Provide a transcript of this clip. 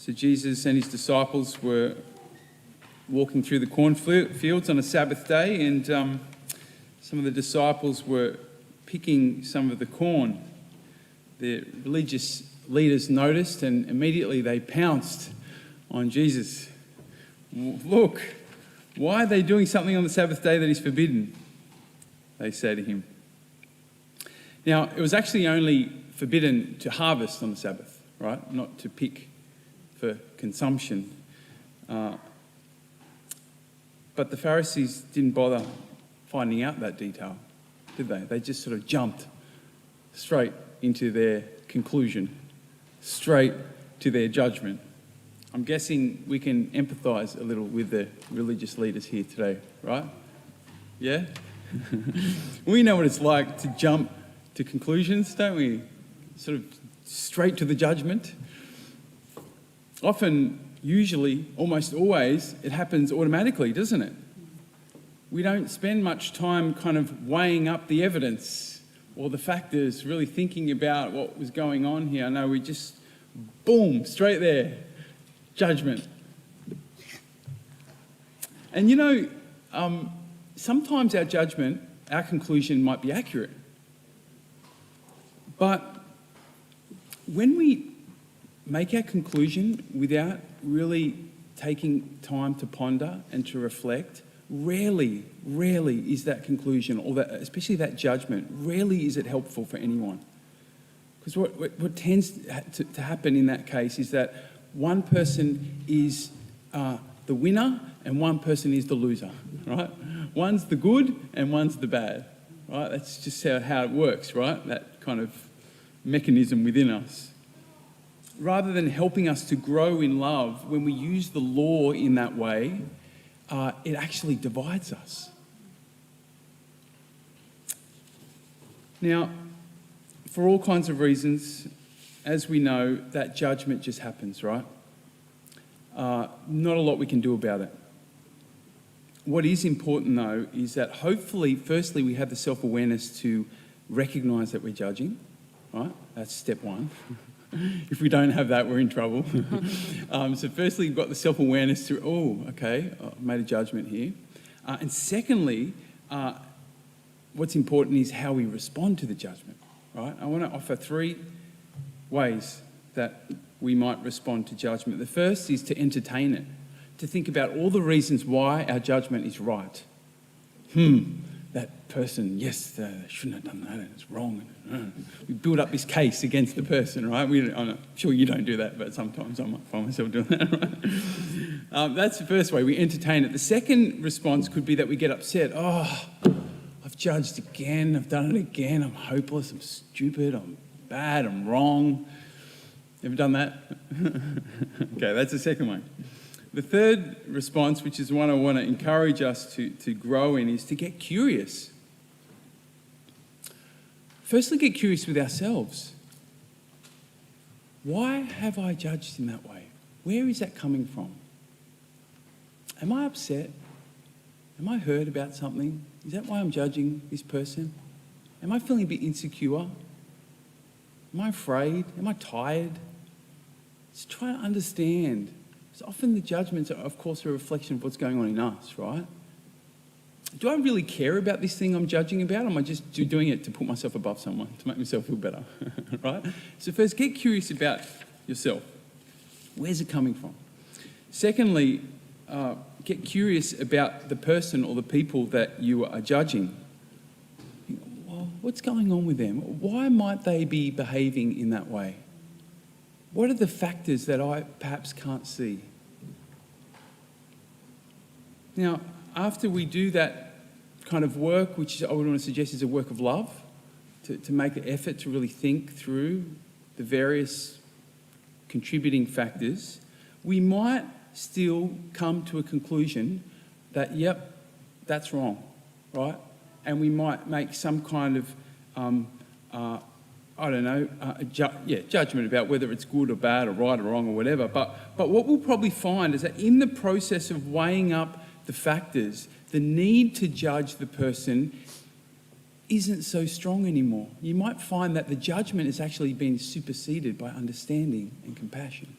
So Jesus and his disciples were walking through the cornfields on a Sabbath day, and some of the disciples were picking some of the corn. The religious leaders noticed, and immediately they pounced on Jesus. Look, why are they doing something on the Sabbath day that is forbidden? They say to him. Now, it was actually only forbidden to harvest on the Sabbath, right? Not to pick for consumption. But the Pharisees didn't bother finding out that detail, did they? They just sort of jumped straight into their conclusion, straight to their judgment. I'm guessing we can empathise a little with the religious leaders here today, right? Yeah? We know what it's like to jump to conclusions, don't we? Sort of straight to the judgment. Often, usually, almost always, it happens automatically, doesn't it? We don't spend much time kind of weighing up the evidence or the factors, really thinking about what was going on here. No, we just, boom, straight there, judgment. And you know, sometimes our judgment, our conclusion might be accurate. But when we make our conclusion without really taking time to ponder and to reflect, rarely is that conclusion, or that, especially that judgment, rarely is it helpful for anyone. Because what tends to happen in that case is that one person is the winner and one person is the loser, right? One's the good and one's the bad, right? That's just how it works, right? That kind of mechanism within us. Rather than helping us to grow in love, when we use the law in that way, it actually divides us. Now, for all kinds of reasons, as we know, that judgment just happens, right? Not a lot we can do about it. What is important, though, is that hopefully, firstly, we have the self-awareness to recognise that we're judging, right? That's step one. If we don't have that, we're in trouble. So firstly, you've got the self-awareness to, I've made a judgment here. And secondly, what's important is how we respond to the judgment, right? I want to offer 3 ways that we might respond to judgment. The first is to entertain it, to think about all the reasons why our judgment is right. That person, yes, they shouldn't have done that, and it's wrong. We build up this case against the person, right? I'm sure you don't do that, but sometimes I might find myself doing that, right? That's the first way, we entertain it. The second response could be that we get upset. I've judged again, I've done it again, I'm hopeless, I'm stupid, I'm bad, I'm wrong. Ever done that? Okay, that's the second one. The third response, which is one I want to encourage us to grow in, is to get curious. Firstly, get curious with ourselves. Why have I judged in that way? Where is that coming from? Am I upset? Am I hurt about something? Is that why I'm judging this person? Am I feeling a bit insecure? Am I afraid? Am I tired? Just try to understand. So often the judgments are, of course, a reflection of what's going on in us, right? Do I really care about this thing I'm judging about, or am I just doing it to put myself above someone, to make myself feel better, right? So first, get curious about yourself. Where's it coming from? Secondly, get curious about the person or the people that you are judging. Well, what's going on with them? Why might they be behaving in that way? What are the factors that I perhaps can't see? Now, after we do that kind of work, which I would want to suggest is a work of love, to make an effort to really think through the various contributing factors, we might still come to a conclusion that, yep, that's wrong, right? And we might make some kind of judgment about whether it's good or bad or right or wrong or whatever. But what we'll probably find is that in the process of weighing up the factors, the need to judge the person isn't so strong anymore. You might find that the judgment has actually been superseded by understanding and compassion.